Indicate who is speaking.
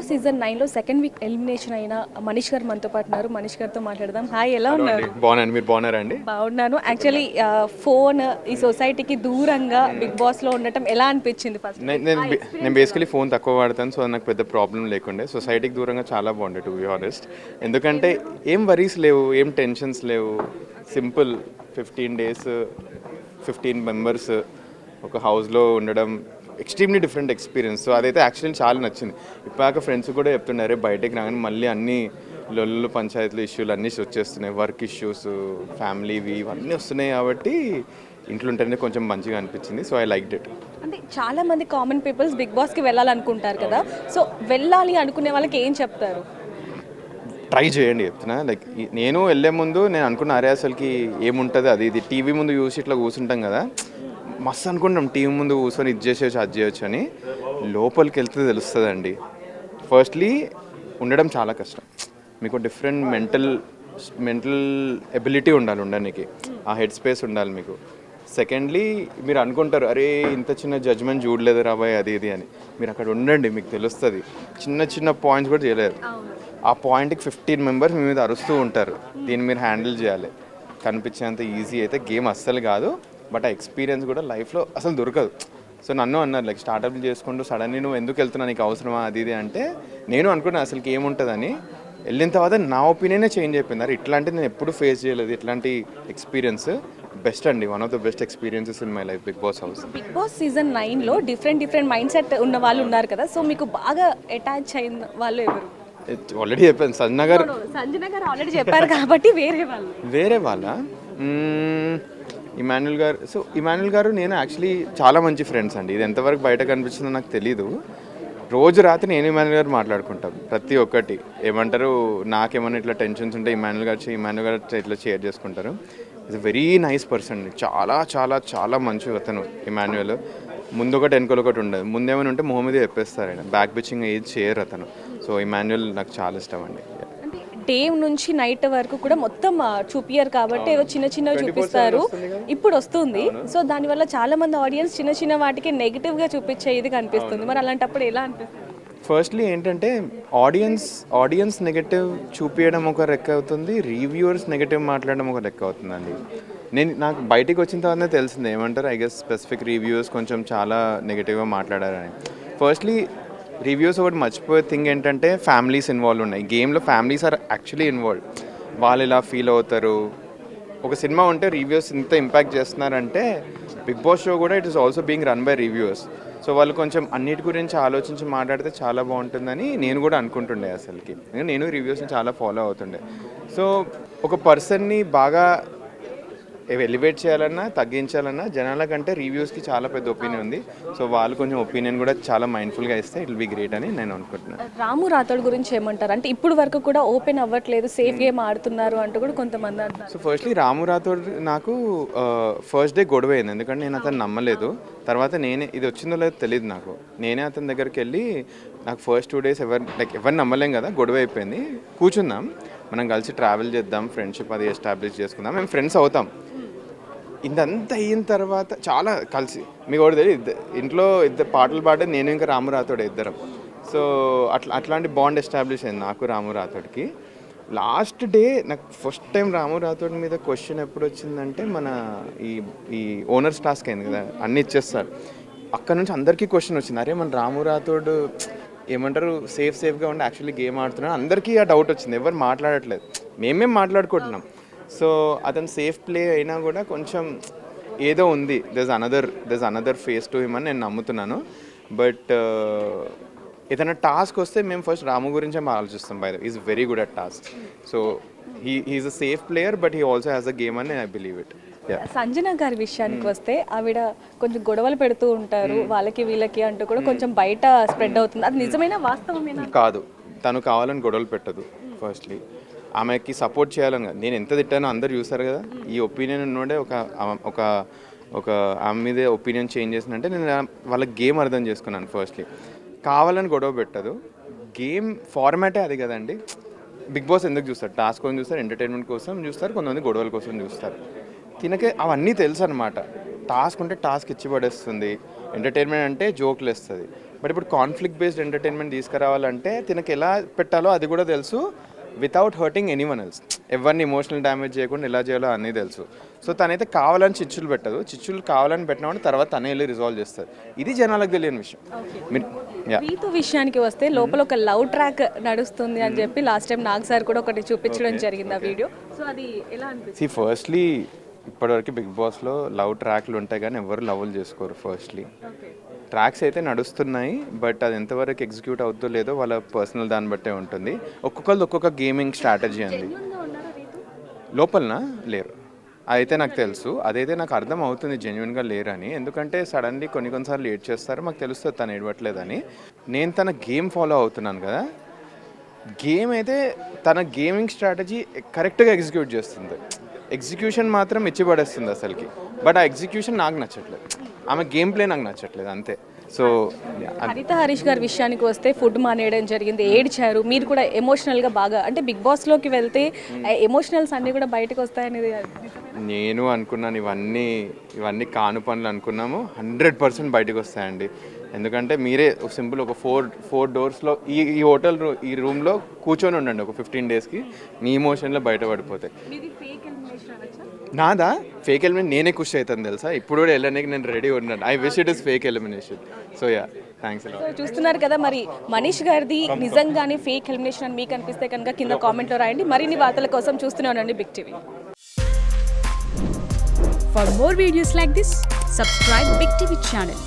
Speaker 1: Boss season 9లో second week elimination అయిన మనీష్ గారు మనతో పాటు ఉన్నారు. మనీష్ గారితో మాట్లాడదాం. హాయ్, ఎలా ఉన్నారు?
Speaker 2: బాగున్నాను, మీరు బాగున్నారా అండి?
Speaker 1: బాగున్నాను. యాక్చువల్లీ ఫోన్ ఈ సొసైటీకి దూరంగా బిగ్ బాస్లో ఉండటం ఎలా అనిపించింది ఫస్ట్?
Speaker 2: నేను బేసికలీ ఫోన్ తక్కువ వాడతాను, సో నాకు పెద్ద ప్రాబ్లం లేకుండే. సొసైటీకి దూరంగా చాలా బాగుండే, టు బి హానెస్ట్. ఎందుకంటే ఏం వరీస్ లేవు, ఏం టెన్షన్స్ లేవు. సింపుల్ 15 days 15 members ఒక హౌస్లో ఉండడం ఎక్స్ట్రీమ్లీ డిఫరెంట్ ఎక్స్పీరియన్స్. సో అదైతే యాక్చువల్లీ చాలా నచ్చింది. ఇప్పటిదాకా ఫ్రెండ్స్ కూడా చెప్తున్నారు బయటకు రాగానే మళ్ళీ అన్ని లొల్లు పంచాయతీలు ఇష్యూలు అన్నీ వచ్చేస్తున్నాయి, వర్క్ ఇష్యూస్, ఫ్యామిలీవి ఇవన్నీ వస్తున్నాయి. కాబట్టి ఇంట్లో ఉంటేనే కొంచెం మంచిగా అనిపించింది. So I like it.
Speaker 1: అంటే చాలా మంది కామన్ పీపుల్స్ బిగ్ బాస్కి వెళ్ళాలనుకుంటారు కదా, సో వెళ్ళాలి అనుకునే వాళ్ళకి ఏం చెప్తారు?
Speaker 2: ట్రై చేయండి చెప్తున్నా. లైక్ నేను వెళ్ళే ముందు నేను అనుకున్న అరే అసలుకి ఏముంటుంది, అది ఇది టీవీ ముందు చూసి ఇట్లా కూర్చుంటాం కదా, మస్తు అనుకుంటాం టీవీ ముందు కూర్చొని ఇది చేసేయచ్చు అది చేయొచ్చు అని. లోపలికి వెళ్తే తెలుస్తుందండి. ఫస్ట్లీ ఉండడం చాలా కష్టం. మీకు డిఫరెంట్ మెంటల్ ఎబిలిటీ ఉండాలి ఉండడానికి, ఆ హెడ్ స్పేస్ ఉండాలి మీకు. సెకండ్లీ మీరు అనుకుంటారు అరే ఇంత చిన్న జడ్జ్మెంట్ చూడలేదు రాబాయ్ అది ఇది అని. మీరు అక్కడ ఉండండి, మీకు తెలుస్తుంది. చిన్న చిన్న పాయింట్స్ కూడా చేయలేరు. ఆ పాయింట్కి 15 members మీ మీద అరుస్తూ ఉంటారు. దీన్ని మీరు హ్యాండిల్ చేయాలి. కనిపించేంత ఈజీ అయితే గేమ్ అస్సలు కాదు. బట్ ఆ ఎక్స్పీరియన్స్ కూడా లైఫ్లో అసలు దొరకదు. సో నన్ను అన్నారు లైక్ స్టార్టప్లు చేసుకుంటూ సడన్లీ నువ్వు ఎందుకు వెళ్తున్నావు, నీకు అవసరమా అది ఇది అంటే, నేను అనుకున్నాను అసలుకి ఏముంటుందని. వెళ్ళిన తర్వాత నా ఒపీనియనే చేంజ్ అయిపోయింది. అరే ఇట్లాంటిది నేను ఎప్పుడు ఫేస్ చేయలేదు, ఇట్లాంటి ఎక్స్పీరియన్స్ బెస్ట్ అండి. One of the best experiences in my life Bigg Boss house.
Speaker 1: Bigg Boss season 9లో డిఫరెంట్ మైండ్ సెట్ ఉన్న వాళ్ళు ఉన్నారు కదా, సో మీకు బాగా అటాచ్ అయిన వాళ్ళు ఎవరు?
Speaker 2: ఆల్రెడీ చెప్పాను, సంజన గారు
Speaker 1: ఆల్రెడీ చెప్పారు కాబట్టి
Speaker 2: వేరే వాళ్ళ ఇమాన్యుల్ గారు. సో ఇమాన్యుల్ గారు నేను యాక్చువల్లీ చాలా మంచి ఫ్రెండ్స్ అండి. ఇది ఎంతవరకు బయట కనిపిస్తుందో నాకు తెలీదు. రోజు రాత్రి నేను ఇమాన్యుల్ గారు మాట్లాడుకుంటాం ప్రతి ఒక్కటి. ఏమంటారు, నాకేమైనా ఇట్లా టెన్షన్స్ ఉంటే ఇమాన్యుల్ గారు ఇట్లా షేర్ చేసుకుంటారు. Is a very nice person. చాలా చాలా చాలా మంచి అతను ఇమాన్యుల్. ముందు ఒకటి వెనుకలు ఒకటి ఉండదు. ముందేమైనా ఉంటే మొహం మీద చెప్పేస్తారు ఆయన. బ్యాక్ బిచ్చింగ్ ఏది చేయరు అతను. సో ఇమాన్యుల్ నాకు చాలా ఇష్టం అండి.
Speaker 1: డే నుంచి నైట్ వరకు కూడా మొత్తం చూపియరు కాబట్టి ఏదో చిన్నవి చూపిస్తారు. ఇప్పుడు వస్తుంది. సో దానివల్ల చాలా మంది ఆడియన్స్ చిన్న వాటికి నెగిటివ్గా చూపించే ఇది కనిపిస్తుంది. మరి అలాంటప్పుడు ఎలా అనిపిస్తుంది?
Speaker 2: ఫస్ట్లీ ఏంటంటే ఆడియన్స్ నెగటివ్ చూపించడం ఒక లెక్క అవుతుంది, రివ్యూవర్స్ నెగటివ్ మాట్లాడడం ఒక లెక్క అవుతుందండి. నాకు బయటికి వచ్చిన తర్వాత తెలిసింది ఏమంటారు, ఐ గెస్ స్పెసిఫిక్ రివ్యూవర్స్ కొంచెం చాలా నెగటివ్గా మాట్లాడారని. ఫస్ట్లీ రివ్యూస్ ఒకటి మర్చిపోయే థింగ్ ఏంటంటే ఫ్యామిలీస్ ఇన్వాల్వ్ ఉన్నాయి గేమ్లో. Families are actually involve. వాళ్ళు ఇలా ఫీల్ అవుతారు. ఒక సినిమా ఉంటే రివ్యూస్ ఇంత ఇంపాక్ట్ చేస్తున్నారంటే బిగ్ బాస్ షో కూడా it is also being run by reviewers. So వాళ్ళు కొంచెం అన్నిటి గురించి ఆలోచించి మాట్లాడితే చాలా బాగుంటుందని నేను కూడా అనుకుంటుండే అసలుకి. నేను రివ్యూస్ని చాలా ఫాలో అవుతుండే. సో ఒక పర్సన్ని బాగా ఎలివేట్ చేయాలన్నా తగ్గించాలన్నా జనాల కంటే రివ్యూస్కి చాలా పెద్ద ఒపీనియన్ ఉంది. సో వాళ్ళు కొంచెం ఒపీనియన్ కూడా చాలా మైండ్ఫుల్గా ఇస్తే ఇట్ విల్ బి గ్రేట్ అని నేను అనుకుంటున్నాను.
Speaker 1: రాము రాథోడ్ గురించి ఏమంటారు? అంటే ఇప్పుడు వరకు కూడా ఓపెన్ అవ్వట్లేదు, సేఫ్ గేమ్ ఆడుతున్నారు అంటూ కూడా కొంతమంది అంటారు.
Speaker 2: సో ఫస్ట్లీ రాము రాథోడ్ నాకు ఫస్ట్ డే గొడవ అయింది. ఎందుకంటే నేను అతను నమ్మలేదు. తర్వాత ఇది వచ్చిందో లేదో తెలియదు నాకు. నేనే అతని దగ్గరికి వెళ్ళి, నాకు ఫస్ట్ 2 days ఎవరు నమ్మలేం కదా, గొడవ అయిపోయింది. కూర్చుందాం, మనం కలిసి ట్రావెల్ చేద్దాం, ఫ్రెండ్షిప్ అది ఎస్టాబ్లిష్ చేసుకుందాం, మేము ఫ్రెండ్స్ అవుతాం. ఇదంతా అయిన తర్వాత చాలా కలిసి మీకు ఒకటి తెలియదు, ఇంట్లో ఇద్దరు పాటలు పాడే నేను ఇంకా రాము రాథోడ్ ఇద్దరం. సో అట్లాంటి బాండ్ ఎస్టాబ్లిష్ అయింది నాకు రాము రాథోడ్కి. లాస్ట్ డే నాకు ఫస్ట్ టైం రాము రాథోడ్ మీద క్వశ్చన్ ఎప్పుడు వచ్చిందంటే, మన ఈ ఓనర్స్ టాస్క్ అయింది కదా, అన్నీ ఇచ్చేస్తారు. అక్కడ నుంచి అందరికీ క్వశ్చన్ వచ్చింది, అరే మన రాము రాథోడ్ ఏమంటారు సేఫ్గా ఉండి యాక్చువల్లీ గేమ్ ఆడుతున్నాడు. అందరికీ ఆ డౌట్ వచ్చింది, ఎవరు మాట్లాడట్లేదు, మేమేం మాట్లాడుకుంటున్నాం. సో అతను సేఫ్ ప్లే అయినా కూడా కొంచెం ఏదో ఉంది, దెస్ అనదర్ ఫేస్ టు హిమ్ అని నేను నమ్ముతున్నాను. బట్ ఏదైనా టాస్క్ వస్తే మేము ఫస్ట్ రాము గురించే ఆలోచిస్తాం. By the way is very good at task. So he's a safe player but he also has a game అని ఐ బిలీవ్ ఇట్.
Speaker 1: సంజన గారి విషయానికి వస్తే ఆవిడ కొంచెం గొడవలు పెడుతూ ఉంటారు, వాళ్ళకి వీళ్ళకి అంటూ కూడా కొంచెం బయట స్ప్రెడ్ అవుతుంది. అది నిజమైన వాస్తవమేనా?
Speaker 2: కాదు, తను కావాలని గొడవలు పెట్టదు. ఫస్ట్లీ ఆమెకి సపోర్ట్ చేయాలని కాదు. నేను ఎంత తిట్టానో అందరు చూస్తారు కదా. ఈ ఒపీనియన్ ఉన్నోడే ఒక ఆమె మీదే ఒపీనియన్ చేంజ్ చేసినంటే నేను వాళ్ళ గేమ్ అర్థం చేసుకున్నాను. ఫస్ట్లీ కావాలని గొడవ పెట్టదు. గేమ్ ఫార్మాటే అది కదండి. బిగ్ బాస్ ఎందుకు చూస్తారు? టాస్క్ కోసం చూస్తారు, ఎంటర్టైన్మెంట్ కోసం చూస్తారు, కొంతమంది గొడవల కోసం చూస్తారు. తినకే అవన్నీ తెలుసు అనమాట. టాస్క్ ఉంటే టాస్క్ ఇచ్చి పడేస్తుంది, ఎంటర్టైన్మెంట్ అంటే జోక్లు వేస్తుంది. బట్ ఇప్పుడు కాన్ఫ్లిక్ట్ బేస్డ్ ఎంటర్టైన్మెంట్ తీసుకురావాలంటే తినకి ఎలా పెట్టాలో అది కూడా తెలుసు, వితౌట్ హర్టింగ్ ఎనీవన్ ఎల్స్. ఎవరిని ఎమోషనల్ డ్యామేజ్ చేయకుండా ఎలా చేయాలో అన్నీ తెలుసు. సో తనైతే కావాలని చిచ్చులు పెట్టదు, చిచ్చులు కావాలని పెట్టినప్పుడు తర్వాత తనే వెళ్ళి రిజాల్వ్ చేస్తుంది. ఇది జనాలకు తెలియని విషయం.
Speaker 1: రీతు విషయానికి వస్తే లోపల ఒక లవ్ ట్రాక్ నడుస్తుంది అని చెప్పి లాస్ట్ టైం నాగ్ సార్ కూడా ఒకటి చూపించడం జరిగింది ఆ వీడియో. సో అది ఎలా అనిపిస్తుంది?
Speaker 2: ఫస్ట్లీ ఇప్పటివరకు బిగ్ బాస్లో లవ్ ట్రాక్లు ఉంటాయి కానీ ఎవరు లవ్లు చేసుకోరు. ఫస్ట్లీ ట్రాక్స్ అయితే నడుస్తున్నాయి, బట్ అది ఎంతవరకు ఎగ్జిక్యూట్ అవుతుందో లేదో వాళ్ళ పర్సనల్ దాన్ని బట్టే ఉంటుంది. ఒక్కొక్కరిది ఒక్కొక్క గేమింగ్ స్ట్రాటజీ అండి. లోపలన లేరు, అయితే నాకు తెలుసు, అదైతే నాకు అర్థం అవుతుంది జెన్యున్గా లేరని. ఎందుకంటే సడన్లీ కొన్నిసార్లు లేట్ చేస్తారు, మాకు తెలుస్తుంది తను ఏడవట్లేదని. నేను తన గేమ్ ఫాలో అవుతున్నాను కదా, గేమ్ అయితే తన గేమింగ్ స్ట్రాటజీ కరెక్ట్గా ఎగ్జిక్యూట్ చేస్తుంది. ఎగ్జిక్యూషన్ మాత్రం ఇచ్చి పడేస్తుంది అసలుకి, బట్ ఆ ఎగ్జిక్యూషన్ నాకు నచ్చట్లేదు, ఆమె గేమ్ ప్లే నాకు నచ్చట్లేదు అంతే. సో
Speaker 1: హరిత హరీష్ గారి విషయానికి వస్తే ఫుడ్ మానేయడం జరిగింది, ఏడ్చారు. మీరు కూడా ఎమోషనల్గా బాగా, అంటే బిగ్ బాస్లోకి వెళ్తే ఎమోషనల్స్ అన్నీ కూడా బయటకు వస్తాయనేది
Speaker 2: నేను అనుకున్నాను. ఇవన్నీ కాను పనులు అనుకున్నాము, 100% బయటకు వస్తాయండి. ఎందుకంటే మీరే సింపుల్ ఒక ఫోర్ డోర్స్లో ఈ హోటల్ ఈ రూమ్లో కూర్చొని ఉండండి ఒక 15 డేస్కి, మీ ఎమోషన్లో బయటపడిపోతాయి. నాదా ఫేక్ ఎలిమినేషన్ నేనే ఖుషి అవుతాను తెలుసా. ఇప్పుడు కూడా వెళ్ళడానికి నేను రెడీ ఉన్నాను. I wish it is fake elimination. So yeah, thanks.
Speaker 1: So చూస్తున్నారు కదా, మరి మనీష్ గారిది నిజంగానే ఫేక్ ఎలిమినేషన్ అని మీకు అనిపిస్తే కనుక కింద కామెంట్లో రాయండి. మరిన్ని వార్తల కోసం చూస్తూనే ఉండండి big TV.
Speaker 3: For more videos like this, subscribe Big TV channel.